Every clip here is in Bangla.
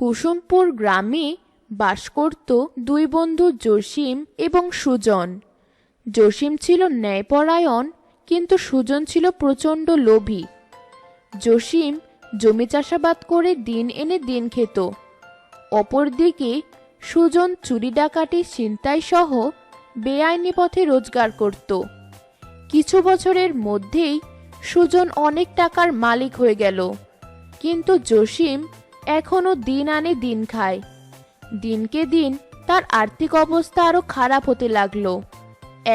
কুসুমপুর গ্রামে বাস করত দুই বন্ধু জসিম এবং সুজন। জসিম ছিল ন্যায়পরায়ণ, কিন্তু সুজন ছিল প্রচণ্ড লোভী। জসিম জমি চাষাবাদ করে দিন এনে দিন খেত। অপরদিকে সুজন চুরি ডাকাতি ছিনতাই সহ বেআইনি পথে রোজগার করত। কিছু বছরের মধ্যেই সুজন অনেক টাকার মালিক হয়ে গেল, কিন্তু জসিম এখনো দিন আনে দিন খায়। দিনকে দিন তার আর্থিক অবস্থা আরো খারাপ হতে লাগলো।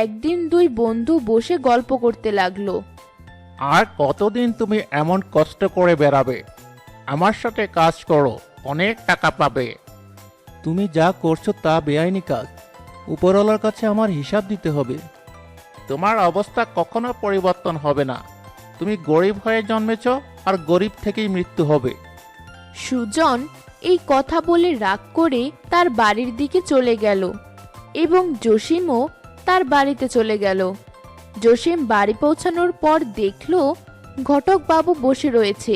একদিন দুই বন্ধু বসে গল্প করতে লাগলো। আর কতদিন তুমি এমন কষ্ট করে বেড়াবে? আমার সাথে কাজ করো, অনেক টাকা পাবে। তুমি যা করছো তা বেআইনি কাজ। উপরওয়ালার কাছে আমার হিসাব দিতে হবে। তোমার অবস্থা কখনো পরিবর্তন হবে না। তুমি গরিব হয়ে জন্মেছ, আর গরিব থেকেই মৃত্যু হবে। সুজন এই কথা বলে রাগ করে তার বাড়ির দিকে চলে গেল এবং জসিমও তার বাড়িতে চলে গেল। জসিম বাড়ি পৌঁছানোর পর দেখল ঘটক বাবু বসে রয়েছে।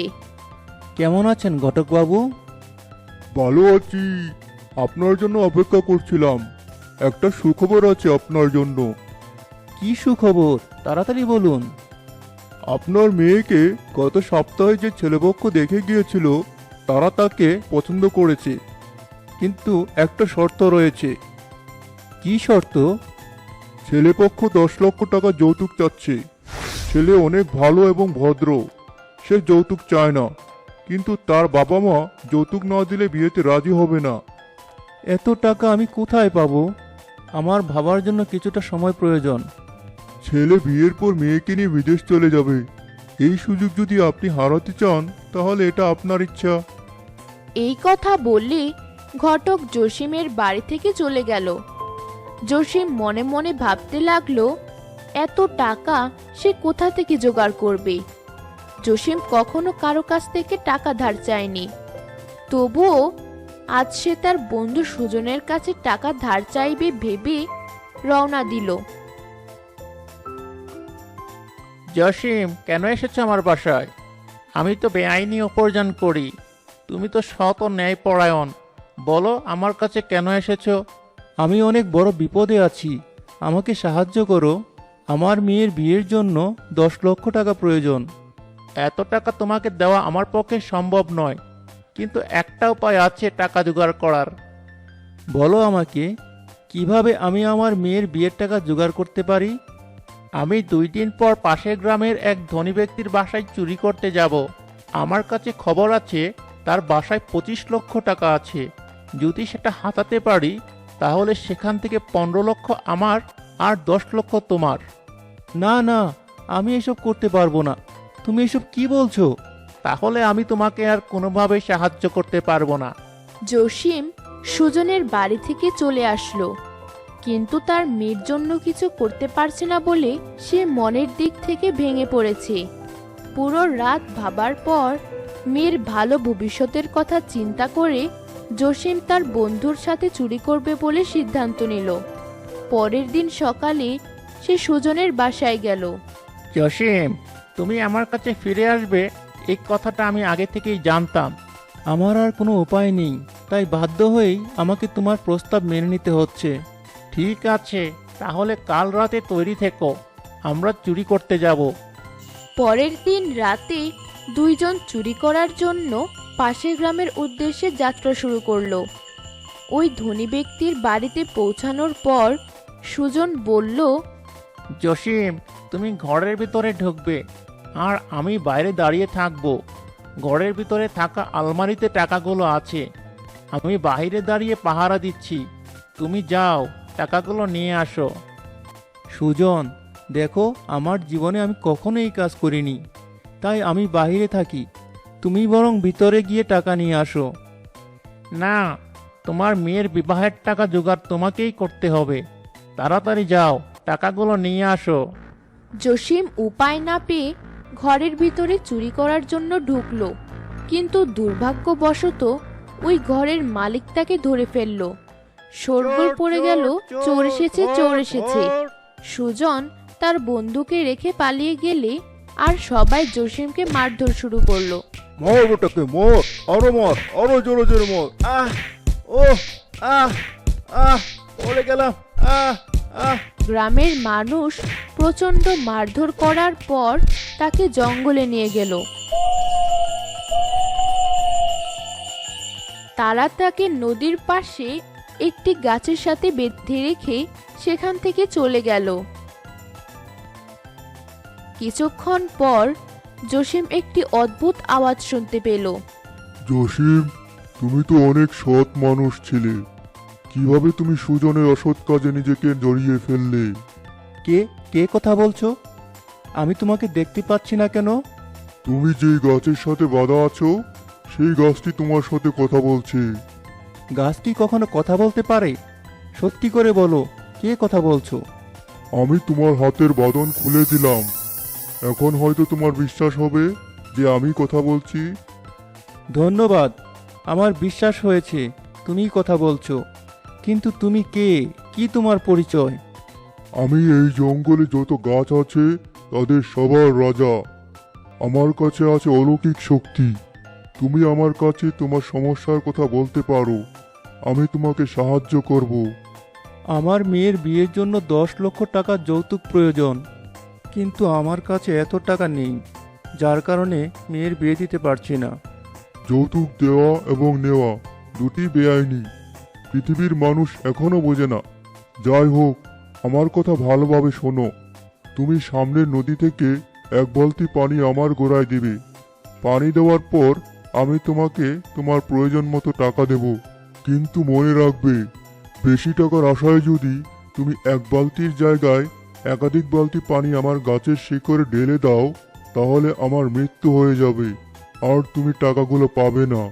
কেমন আছেন ঘটকবাবু? ভালো আছি। আপনার জন্য অপেক্ষা করছিলাম। একটা সুখবর আছে আপনার জন্য। কি সুখবর, তাড়াতাড়ি বলুন। আপনার মেয়েকে গত সপ্তাহে যে ছেলেপক্ষ দেখে গিয়েছিল, তারা তাকে পছন্দ করেছে, কিন্তু একটা শর্ত রয়েছে। কি শর্ত? ছেলেপক্ষ 10 লক্ষ টাকা যৌতুক চাচ্ছে। ছেলে অনেক ভালো এবং ভদ্র, সে যৌতুক চায় না, কিন্তু তার বাবা মা যৌতুক না দিলে বিয়েতে রাজি হবে না। এত টাকা আমি কোথায় পাবো? আমার ভাবার জন্য কিছুটা সময় প্রয়োজন। ছেলে বিয়ের পর মেয়েকে নিয়ে বিদেশ চলে যাবে। এই সুযোগ যদি আপনি হারাতে চান, তাহলে এটা আপনার ইচ্ছা। এই কথা বললে ঘটক জসিমের বাড়ি থেকে চলে গেল। জসিম মনে মনে ভাবতে লাগলো, এত টাকা সে কোথা থেকে জোগাড় করবে? জসিম কখনো কারো কাছ থেকে টাকা ধার চায়নি, তবুও আজ সে তার বন্ধু সুজনের কাছে টাকা ধার চাইবে ভেবে রওনা দিল। জসিম, কেন এসেছো আমার বাসায়? আমি তো বেআইনি উপার্জন করি, তুমি তো সৎ ও ন্যায়পরায়ণ। বলো, আমার কাছে কেন এসেছো? আমি অনেক বড় বিপদে আছি, আমাকে সাহায্য করো। আমার মেয়ের বিয়ের জন্য 10 লক্ষ টাকা প্রয়োজন। এত টাকা তোমাকে দেওয়া আমার পক্ষে সম্ভব নয়, কিন্তু একটা উপায় আছে টাকা জোগাড় করার। বলো আমাকে, কিভাবে আমি আমার মেয়ের বিয়ের টাকা জোগাড় করতে পারি? আমি 2 দিন পর পাশের গ্রামের এক ধনী ব্যক্তির বাসায় চুরি করতে যাব। আমার কাছে খবর আছে তার বাসায় 25 লক্ষ টাকা আছে। যদি সেটা হাতাতে পারি, তাহলে সেখান থেকে 15 লক্ষ আমার আর 10 লক্ষ তোমার। না না, আমি এসব করতে পারবো না। তুমি এসব কি বলছো? তাহলে আমি তোমাকে আর কোনোভাবেই সাহায্য করতে পারবো না। জসিম সুজনের বাড়ি থেকে চলে আসলো, কিন্তু তার মেয়ের জন্য কিছু করতে পারছে না বলে সে মনের দিক থেকে ভেঙে পড়েছে। পুরো রাত ভাবার পর মেয়ের ভালো ভবিষ্যতের কথা চিন্তা করে জসিম তার বন্ধুর সাথে চুরি করবে বলে সিদ্ধান্ত নিল। পরের দিন সকালে সে সুজনের বাসায় গেল। জসিম, তুমি আমার কাছে ফিরে আসবে, এই কথাটা আমি আগে থেকেই জানতাম। আমার আর কোনো উপায় নেই, তাই বাধ্য হয়েই আমাকে তোমার প্রস্তাব মেনে নিতে হচ্ছে। ঠিক আছে, তাহলে কাল রাতে তৈরি থেকো, আমরা চুরি করতে যাব। পরের দিন রাতে দুইজন চুরি করার জন্য পাশের গ্রামের উদ্দেশ্যে যাত্রা শুরু করলো। ওই ধনী ব্যক্তির বাড়িতে পৌঁছানোর পর সুজন বলল, জসিম, তুমি ঘরের ভিতরে ঢুকবে, আর আমি বাইরে দাঁড়িয়ে থাকবো। ঘরের ভিতরে থাকা আলমারিতে টাকাগুলো আছে, আমি বাইরে দাঁড়িয়ে পাহারা দিচ্ছি। তুমি যাও, টাকাগুলো নিয়ে আসো। সুজন, দেখো, আমার জীবনে আমি কখনো এই কাজ করিনি, তাই আমি বাইরে থাকি। তুমি বরং ভিতরে গিয়ে টাকা নিয়ে আসো। না, তোমার মেয়ের বিবাহের টাকা জোগাড় তোমাকেই করতে হবে। তাড়াতাড়ি যাও, টাকাগুলো নিয়ে আসো। জসিম উপায় না পেয়ে ঘরের ভিতরে চুরি করার জন্য ঢুকলো, কিন্তু দুর্ভাগ্যবশত ওই ঘরের মালিক তাকে ধরে ফেলল। শোরগোল পড়ে গেল, চোর এসেছে, চোর এসেছে। সুজন তার বন্ধুকে রেখে পালিয়ে গেলে আর সবাই জসিমকে মারধর শুরু করলো। মর ওটাকে, মর, আরো জোরে জোরে মর। ও আহ আহ পড়ে গেলাম। গ্রামের মানুষ প্রচণ্ড মারধর করার পর তাকে জঙ্গলে নিয়ে গেল। তারা তাকে নদীর পাশে একটি গাছের সাথে বেঁধে রেখে সেখান থেকে চলে গেল। কিছুক্ষণ পর জসিম একটি অদ্ভুত আওয়াজ শুনতে পেল। জসিম, তুমি তো অনেক সৎ মানুষ ছিলে, কিভাবে তুমি সুজনের অসৎ কাজে নিজেকে জড়িয়ে ফেললে? কে কে কথা বলছো? আমি তোমাকে দেখতে পাচ্ছি না কেন? তুমি যেই গাছের সাথে বাঁধা আছো সেই গাছটি তোমার সাথে কথা বলছে। গাছ কি কখনো কথা বলতে পারে? সত্যি করে বলো, কে কথা বলছো? আমি তোমার হাতের বাঁধন খুলে দিলাম, এখন হয়তো তোমার বিশ্বাস হবে যে আমি কথা বলছি। ধন্যবাদ, আমার বিশ্বাস হয়েছে তুমিই কথা বলছো। কিন্তু তুমি কে? কি তোমার পরিচয়? আমি এই জঙ্গলে যত গাছ আছে তাদের সবার রাজা। আমার কাছে আছে অলৌকিক শক্তি। তুমি আমার কাছে তোমার সমস্যার কথা বলতে পারো, আমি তোমাকে সাহায্য করব। আমার মেয়ের বিয়ের জন্য 10 লক্ষ টাকা যৌতুক প্রয়োজন, কিন্তু আমার কাছে এত টাকা নেই, যার কারণে মেয়ের বিয়ে দিতে পারছি না। যৌতুক দেওয়া এবং নেওয়া দুটি বেআইনি, পৃথিবীর মানুষ এখনো বোঝে না। যাই হোক, আমার কথা ভালোভাবে শোনো। তুমি সামনের নদী থেকে 1 বালতি পানি আমার গোড়ায় দেবে। পানি দেওয়ার পর আমি তোমাকে তোমার প্রয়োজন মতো টাকা দেব, কিন্তু মনে রাখবে, বেশি টাকার আশায় যদি তুমি 1 বালতির জায়গায় একাধিক বালতি পানি আমার গাছের শিকড়ে ঢেলে দাও, তাহলে আমার মৃত্যু হয়ে যাবে আর তুমি টাকাগুলো পাবে না।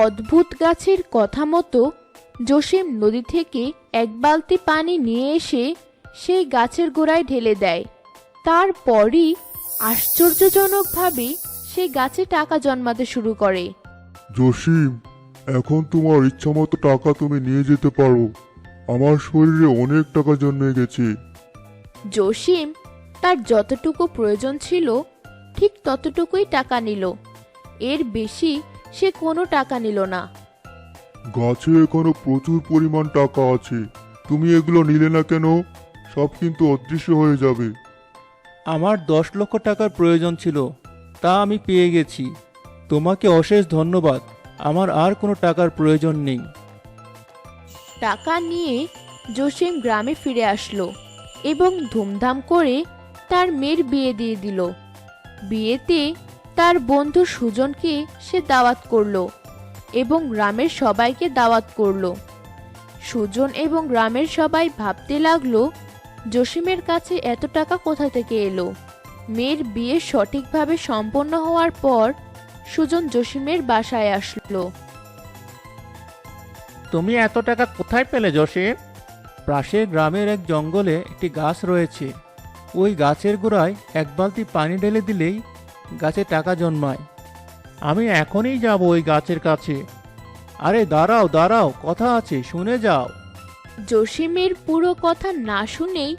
অদ্ভুত গাছের কথা মতো জসিম নদী থেকে 1 বালতি পানি নিয়ে এসে সেই গাছের গোড়ায় ঢেলে দেয়। তারপরই আশ্চর্যজনকভাবে সেই গাছে টাকা জন্মাতে শুরু করে। জসিম, এখন তোমার ইচ্ছামতো টাকা তুমি নিয়ে যেতে পারো। আমার শরীরে অনেক টাকা জন্মে গেছে। জসিম তার যতটুকু প্রয়োজন ছিল ঠিক ততটুকুই টাকা নিল, এর বেশি সে কোনো টাকা নিল না। গাছে এখনো প্রচুর পরিমাণ টাকা আছে, তুমি এগুলো নিলে না কেন? সব কিন্তু অদৃশ্য হয়ে যাবে। আমার 10 লক্ষ টাকার প্রয়োজন ছিল, তা আমি পেয়ে গেছি। তোমাকে অশেষ ধন্যবাদ, আমার আর কোনো টাকার প্রয়োজন নেই। টাকা নিয়ে জসিম গ্রামে ফিরে আসলো এবং ধুমধাম করে তার মেয়ের বিয়ে দিয়ে দিল। বিয়েতে তার বন্ধু সুজনকে সে দাওয়াত করলো এবং গ্রামের সবাইকে দাওয়াত করলো। সুজন এবং গ্রামের সবাই ভাবতে লাগলো, জসিমের কাছে এত টাকা কোথা থেকে এলো। মেয়ের বিয়ে সঠিকভাবে সম্পন্ন হওয়ার পর সুজন জসিমের বাসায় আসলো। তুমি এত টাকা কোথায় পেলে জসিম? পাশের গ্রামের এক জঙ্গলে একটি গাছ রয়েছে, ওই গাছের গোড়ায় 1 বালতি পানি ঢেলে দিলেই গাছে টাকা জন্মায়। আমি এখনই যাব ওই গাছের কাছে। আরে দাঁড়াও দাঁড়াও, কথা আছে, শুনে যাও। জসিমের পুরো কথা না শুনেই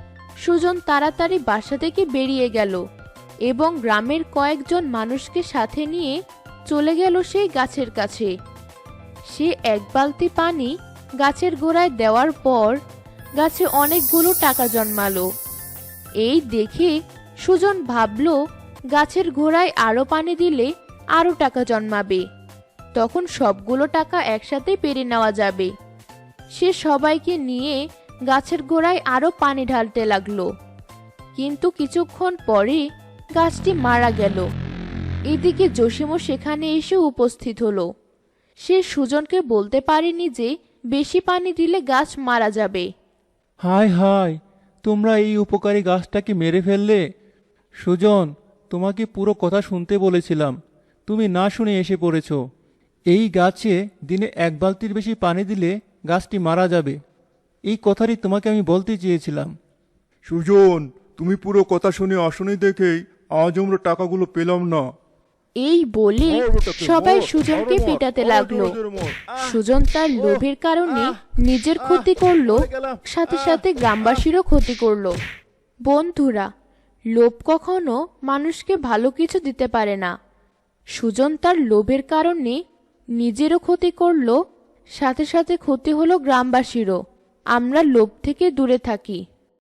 সুজন তাড়াতাড়ি বাসা থেকে বেরিয়ে গেল এবং গ্রামের কয়েকজন মানুষকে সাথে নিয়ে চলে গেল সেই গাছের কাছে। সে 1 বালতি পানি গাছের গোড়ায় দেওয়ার পর গাছে অনেকগুলো টাকা জন্মালো। এই দেখে সুজন ভাবল, গাছের গোড়ায় আরো পানি দিলে আরো টাকা জন্মাবে, তখন সবগুলো টাকা একসাথে পেরে নেওয়া যাবে। সে সবাইকে নিয়ে গাছের গোড়ায় আরো পানি ঢালতে লাগলো, কিন্তু কিছুক্ষণ পরে গাছটি মারা গেল। এদিকে জসিমও সেখানে এসে উপস্থিত হলো। সে সুজনকে বলতে পারেনি যে বেশি পানি দিলে গাছ মারা যাবে। হায় হায়, তোমরা এই উপকারী গাছটাকে মেরে ফেললে। সুজন, তোমাকে পুরো কথা শুনতে বলেছিলাম, তুমি না শুনে এসে পড়েছো। এই গাছে দিনে 1 বালতির বেশি পানি দিলে গাছটি মারা যাবে, এই কথাটি তোমাকে আমি বলতে চেয়েছিলাম। সুজন, তুমি পুরো কথা শুনে আসনি দেখেই আজ আমরা টাকাগুলো পেলাম না। এই বলে সবাই সুজনকে পেটাতে লাগলো। সুজন তার লোভের কারণে নিজের ক্ষতি করলো, সাথে সাথে গ্রামবাসীরও ক্ষতি করলো। বন্ধুরা, লোভ কখনো মানুষকে ভালো কিছু দিতে পারে না। সুজন তার লোভের কারণে নিজেরও ক্ষতি করলো, সাথে সাথে ক্ষতি হলো গ্রামবাসীরও। আমরা লোভ থেকে দূরে থাকি।